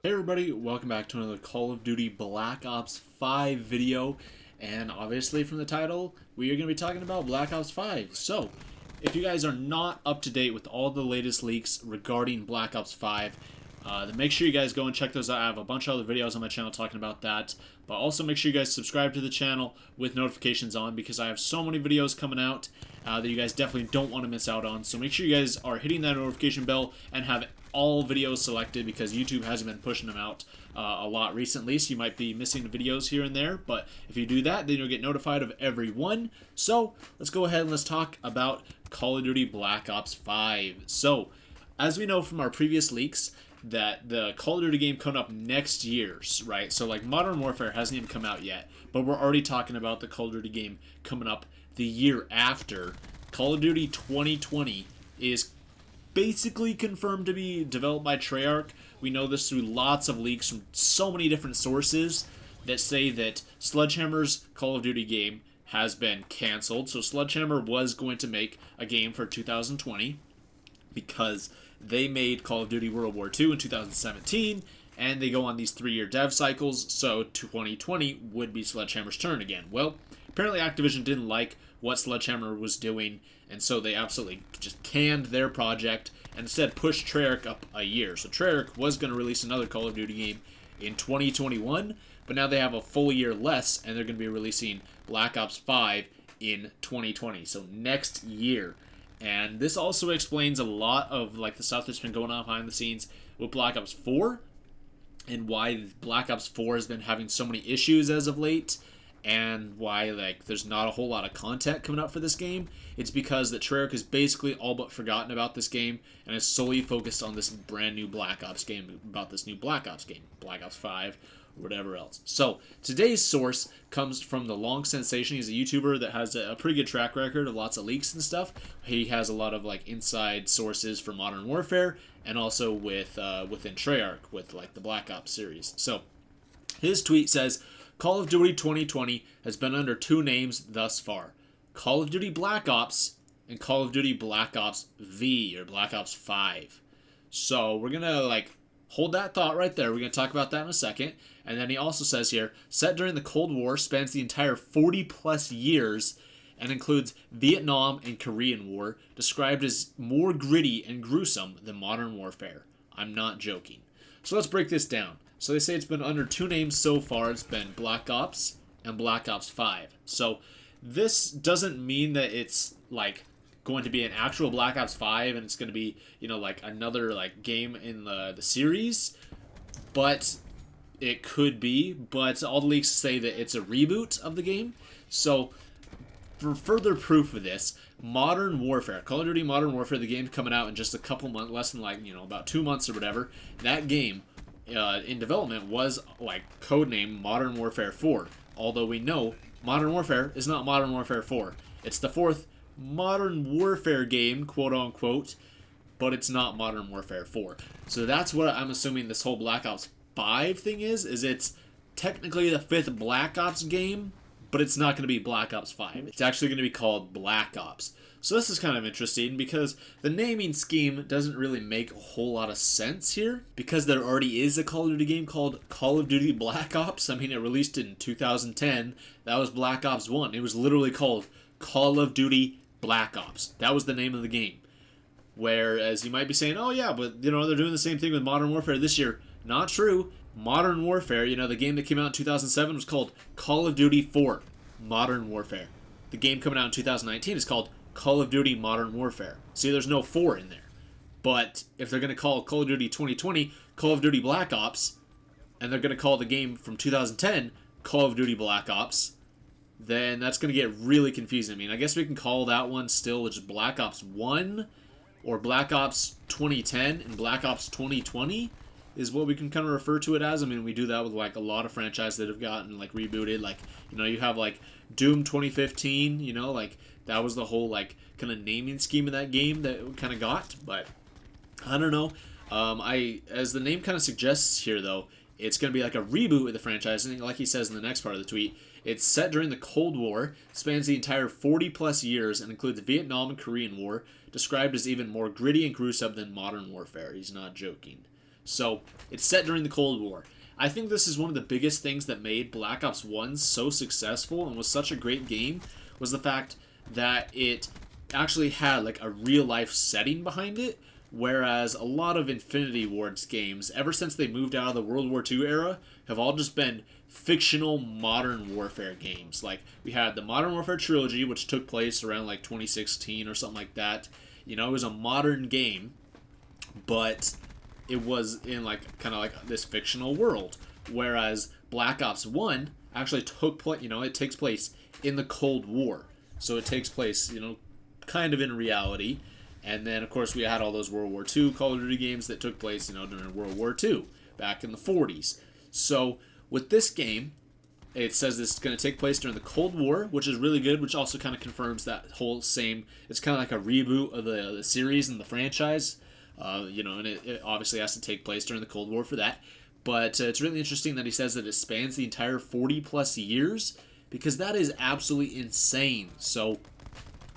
Hey everybody, welcome back to another Call of Duty Black Ops 5 video, and obviously from the title, we are going to be talking about Black Ops 5. So, if you guys are not up to date with all the latest leaks regarding Black Ops 5, then make sure you guys go and check those out. I have a bunch of other videos on my channel talking about that, but also make sure you guys subscribe to the channel with notifications on because I have so many videos coming out that you guys definitely don't want to miss out on. So make sure you guys are hitting that notification bell and have all videos selected because YouTube hasn't been pushing them out a lot recently, so you might be missing videos here and there, but if you do that, then you'll get notified of every one. So let's go ahead and let's talk about Call of Duty Black Ops 5. So as we know from our previous leaks, that the Call of Duty game coming up next year, right? So like Modern Warfare hasn't even come out yet, but we're already talking about the Call of Duty game coming up the year after. Call of Duty 2020 is basically confirmed to be developed by Treyarch. We know this through lots of leaks from so many different sources that say that Sledgehammer's Call of Duty game has been canceled. So Sledgehammer was going to make a game for 2020 because they made Call of Duty World War II in 2017, and they go on these 3-year dev cycles, so 2020 would be Sledgehammer's turn again. Well, apparently Activision didn't like what Sledgehammer was doing, and so they absolutely just canned their project and instead pushed Treyarch up a year. So Treyarch was going to release another Call of Duty game in 2021, but now they have a full year less, and they're going to be releasing Black Ops 5 in 2020, so next year. And this also explains a lot of like the stuff that's been going on behind the scenes with Black Ops 4 and why Black Ops 4 has been having so many issues as of late and why like there's not a whole lot of content coming up for this game. It's because that Treyarch has basically all but forgotten about this game and is solely focused on this brand new Black Ops game, about this new Black Ops game, Black Ops 5 or whatever else. So today's source comes from the Long Sensation. He's a YouTuber that has a pretty good track record of lots of leaks and stuff. He has a lot of like inside sources for Modern Warfare and also with within Treyarch with like the Black Ops series. So his tweet says, Call of Duty 2020 has been under two names thus far, Call of Duty Black Ops and Call of Duty Black Ops V or Black Ops 5. So we're gonna like hold that thought right there. We're going to talk about that in a second. And then he also says here, set during the Cold War, spans the entire 40 plus years and includes Vietnam and Korean War, described as more gritty and gruesome than Modern Warfare. I'm not joking. So let's break this down. So they say it's been under two names so far. It's been Black Ops and Black Ops 5. So this doesn't mean that it's like going to be an actual Black Ops 5 and it's going to be, you know, like another like game in the series, but it could be. But all the leaks say that it's a reboot of the game. So for further proof of this, Modern Warfare, Call of Duty Modern Warfare, the game's coming out in just a couple months, less than like, you know, about 2 months or whatever. That game in development was like codenamed Modern Warfare 4, although we know Modern Warfare is not Modern Warfare 4. It's the fourth Modern Warfare game, quote unquote, but it's not Modern Warfare 4. So that's what I'm assuming this whole Black Ops 5 thing is it's technically the fifth Black Ops game, but it's not going to be Black Ops 5. It's actually going to be called Black Ops. So this is kind of interesting because the naming scheme doesn't really make a whole lot of sense here because there already is a Call of Duty game called Call of Duty Black Ops. I mean, it released in 2010. That was Black Ops 1. It was literally called Call of Duty Black Ops. That was the name of the game. Whereas you might be saying, oh yeah, but you know, they're doing the same thing with Modern Warfare this year. Not true. Modern Warfare, you know, the game that came out in 2007 was called Call of Duty 4 Modern Warfare. The game coming out in 2019 is called Call of Duty Modern Warfare. See, there's no 4 in there. But if they're going to call Call of Duty 2020 Call of Duty Black Ops, and they're going to call the game from 2010 Call of Duty Black Ops, then that's going to get really confusing. I mean, I guess we can call that one still just Black Ops 1 or Black Ops 2010 and Black Ops 2020 is what we can kind of refer to it as. I mean, we do that with like a lot of franchises that have gotten like rebooted. Like, you know, you have like Doom 2015, you know, like that was the whole like kind of naming scheme of that game that we kind of got. But I don't know. As the name kind of suggests here though, it's going to be like a reboot of the franchise. And like he says in the next part of the tweet, it's set during the Cold War, spans the entire 40 plus years, and includes the Vietnam and Korean War, described as even more gritty and gruesome than Modern Warfare. He's not joking. So it's set during the Cold War. I think this is one of the biggest things that made Black Ops 1 so successful and was such a great game, was the fact that it actually had like a real life setting behind it, whereas a lot of Infinity Ward's games, ever since they moved out of the World War II era, have all just been fictional modern warfare games. Like, we had the Modern Warfare trilogy, which took place around like 2016 or something like that. You know, it was a modern game, but it was in like kind of like this fictional world. Whereas Black Ops 1 actually took place, you know, it takes place in the Cold War. So it takes place, you know, kind of in reality. And then, of course, we had all those World War II Call of Duty games that took place, you know, during World War II, back in the 40s. So, with this game, it says this is going to take place during the Cold War, which is really good, which also kind of confirms that whole same, it's kind of like a reboot of the series and the franchise, you know, and it obviously has to take place during the Cold War for that. But it's really interesting that he says that it spans the entire 40-plus years, because that is absolutely insane. So,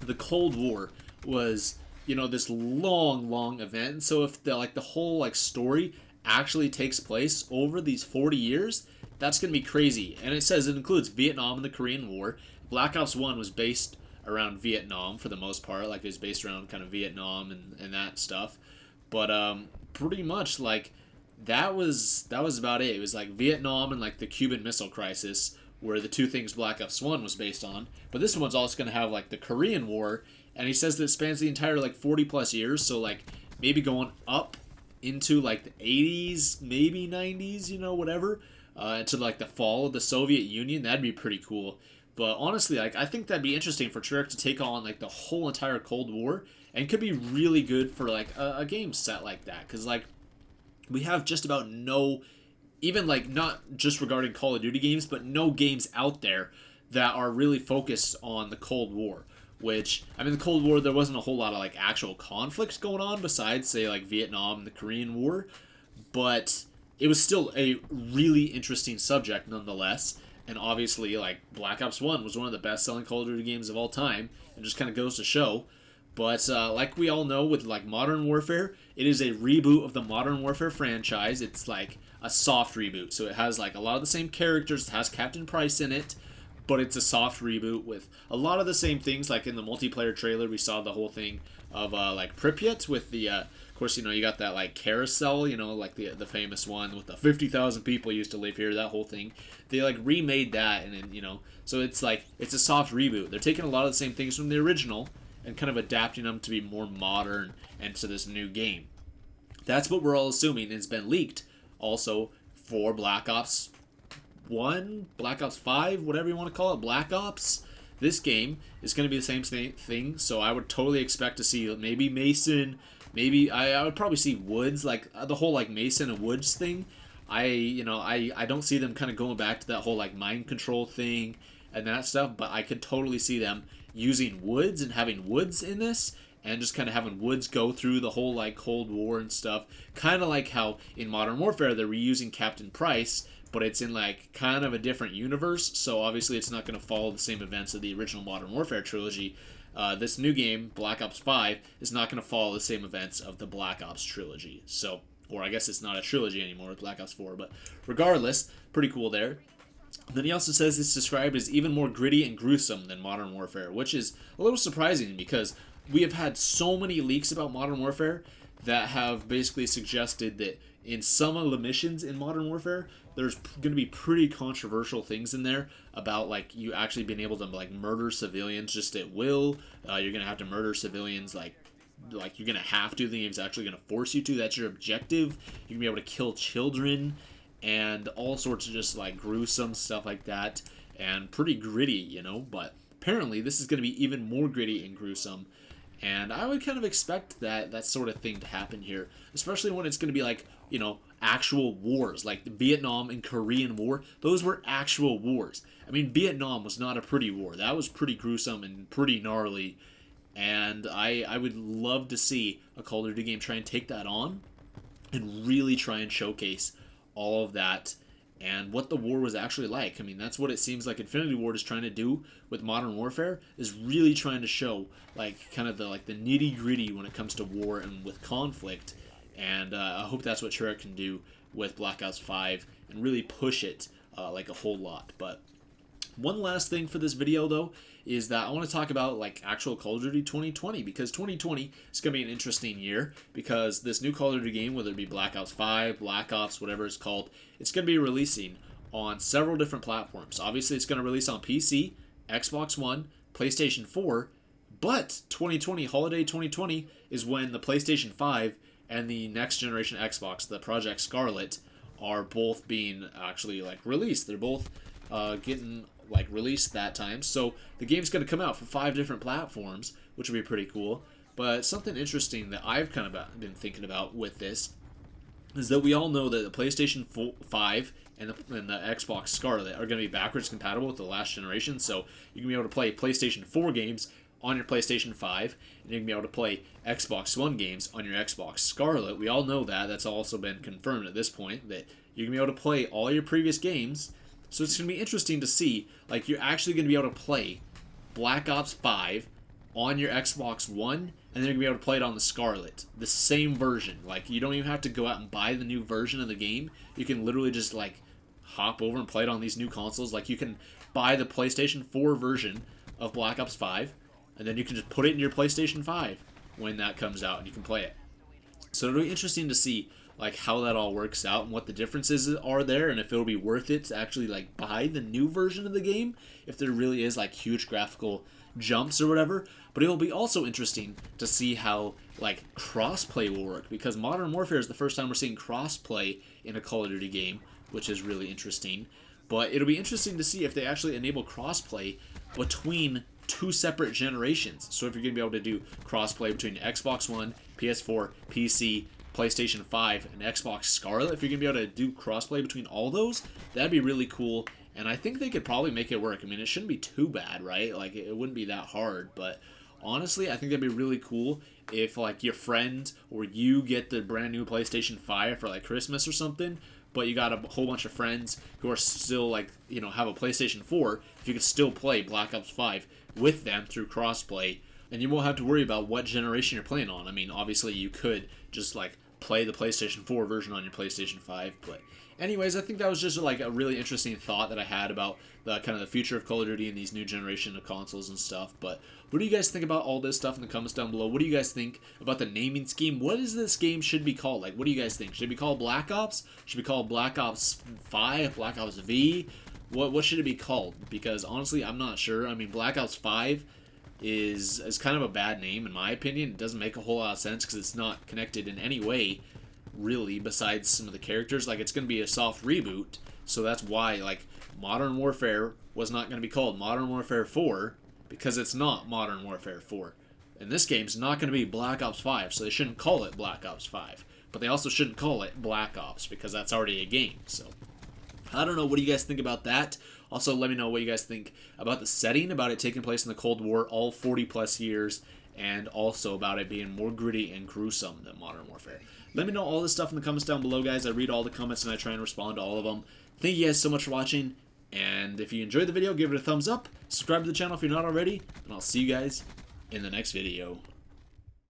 the Cold War was, you know, this long event. And so if the whole like story actually takes place over these 40 years, that's going to be crazy. And it says it includes Vietnam and the Korean War. Black Ops 1 was based around Vietnam for the most part. Like, it was based around kind of Vietnam and that stuff. But pretty much like that was about it. It was like Vietnam and like the Cuban Missile Crisis were the two things Black Ops 1 was based on. But this one's also going to have like the Korean War. And he says that it spans the entire, like, 40-plus years, so, like, maybe going up into, like, the 80s, maybe 90s, you know, whatever, to, like, the fall of the Soviet Union. That'd be pretty cool. But, honestly, like, I think that'd be interesting for Treyarch to take on, like, the whole entire Cold War, and could be really good for, like, a game set like that. Because, like, we have just about no, even, like, not just regarding Call of Duty games, but no games out there that are really focused on the Cold War. Which, I mean, the Cold War, there wasn't a whole lot of, like, actual conflict going on besides, say, like, Vietnam and the Korean War. But it was still a really interesting subject, nonetheless. And obviously, like, Black Ops 1 was one of the best-selling Call of Duty games of all time. It just kind of goes to show. But, like we all know with, like, Modern Warfare, it is a reboot of the Modern Warfare franchise. It's, like, a soft reboot. So it has, like, a lot of the same characters. It has Captain Price in it. But it's a soft reboot with a lot of the same things. Like in the multiplayer trailer, we saw the whole thing of like Pripyat with the, of course, you know, you got that like carousel, you know, like the famous one with the 50,000 people used to live here, that whole thing. They like remade that, and then, you know, so it's like, it's a soft reboot. They're taking a lot of the same things from the original and kind of adapting them to be more modern and to this new game. That's what we're all assuming, and it's been leaked also for Black Ops 1, Black Ops 5, whatever you want to call it, Black Ops. This game is going to be the same thing, so I would totally expect to see maybe Mason, maybe I would probably see Woods, like the whole like Mason and Woods thing. I don't see them kind of going back to that whole like mind control thing and that stuff, but I could totally see them using Woods and having Woods in this, and just kind of having Woods go through the whole like Cold War and stuff, kind of like how in Modern Warfare they're reusing Captain Price, but it's in like kind of a different universe, so obviously it's not going to follow the same events of the original Modern Warfare trilogy. This new game, Black Ops 5, is not going to follow the same events of the Black Ops trilogy. So, or I guess it's not a trilogy anymore with Black Ops 4, but regardless, pretty cool there. Then he also says it's described as even more gritty and gruesome than Modern Warfare, which is a little surprising because we have had so many leaks about Modern Warfare that have basically suggested that in some of the missions in Modern Warfare, there's going to be pretty controversial things in there about like you actually being able to like murder civilians just at will. You're going to have to murder civilians like you're going to have to. The game's actually going to force you to. That's your objective. You're going to be able to kill children and all sorts of just like gruesome stuff like that, and pretty gritty, you know. But apparently this is going to be even more gritty and gruesome. And I would kind of expect that sort of thing to happen here, especially when it's going to be like, you know, actual wars, like the Vietnam and Korean War. Those were actual wars. I mean, Vietnam was not a pretty war. That was pretty gruesome and pretty gnarly. And I would love to see a Call of Duty game try and take that on and really try and showcase all of that and what the war was actually like. I mean, that's what it seems like Infinity Ward is trying to do with Modern Warfare, is really trying to show like kind of the nitty gritty when it comes to war and with conflict. and I hope that's what Treyarch can do with Black Ops 5 and really push it like a whole lot. But one last thing for this video, though, is that I want to talk about like actual Call of Duty 2020, because 2020 is going to be an interesting year, because this new Call of Duty game, whether it be Black Ops 5, Black Ops, whatever it's called, it's going to be releasing on several different platforms. Obviously, it's going to release on PC, Xbox One, PlayStation 4, but 2020, holiday 2020, is when the PlayStation 5 and the next generation Xbox, the Project Scarlet, are both being actually like released. They're both getting like released that time, so the game's going to come out for 5 different platforms, which will be pretty cool. But something interesting that I've kind of been thinking about with this is that we all know that the PlayStation 5 and the Xbox Scarlet are going to be backwards compatible with the last generation, so you can be able to play PlayStation 4 games on your PlayStation 5, and you can be able to play Xbox One games on your Xbox Scarlet. We all know that. That's also been confirmed at this point, that you can be able to play all your previous games. So it's going to be interesting to see, like, you're actually going to be able to play Black Ops 5 on your Xbox One, and then you're going to be able to play it on the Scarlet. The same version. Like, you don't even have to go out and buy the new version of the game. You can literally just, like, hop over and play it on these new consoles. Like, you can buy the PlayStation 4 version of Black Ops 5, and then you can just put it in your PlayStation 5 when that comes out, and you can play it. So it'll be interesting to see like how that all works out and what the differences are there, and if it'll be worth it to actually like buy the new version of the game, if there really is like huge graphical jumps or whatever. But it will be also interesting to see how like crossplay will work, because Modern Warfare is the first time we're seeing crossplay in a Call of Duty game, which is really interesting. But it'll be interesting to see if they actually enable crossplay between 2 separate generations. So if you're going to be able to do crossplay between Xbox One, PS4, PC, PlayStation 5, and Xbox Scarlet, if you're going to be able to do crossplay between all those, that'd be really cool. And I think they could probably make it work. I mean, it shouldn't be too bad, right? Like, it wouldn't be that hard. But honestly, I think that'd be really cool if, like, your friend or you get the brand new PlayStation 5 for, like, Christmas or something, but you got a whole bunch of friends who are still, like, you know, have a PlayStation 4, if you could still play Black Ops 5 with them through crossplay, and you won't have to worry about what generation you're playing on. I mean, obviously, you could just, like, play the PlayStation 4 version on your PlayStation 5, but anyways, I think that was just like a really interesting thought that I had about the kind of the future of Call of Duty and these new generation of consoles and stuff. But what do you guys think about all this stuff in the comments down below? What do you guys think about the naming scheme? What is this game should be called? Like, what do you guys think? Should it be called Black Ops? Should it be called Black Ops 5? Black Ops V? What should it be called? Because honestly, I'm not sure. I mean, Black Ops 5 is kind of a bad name in my opinion. It doesn't make a whole lot of sense because it's not connected in any way really besides some of the characters. Like, it's going to be a soft reboot, so that's why like Modern Warfare was not going to be called Modern Warfare 4, because it's not Modern Warfare 4. And this game's not going to be Black Ops 5, so they shouldn't call it Black Ops 5. But they also shouldn't call it Black Ops, because that's already a game. So I don't know. What do you guys think about that? Also, let me know what you guys think about the setting, about it taking place in the Cold War, all 40 plus years, and also about it being more gritty and gruesome than Modern Warfare. Let me know all this stuff in the comments down below, guys. I read all the comments and I try and respond to all of them. Thank you guys so much for watching, and if you enjoyed the video, give it a thumbs up, subscribe to the channel if you're not already, and I'll see you guys in the next video.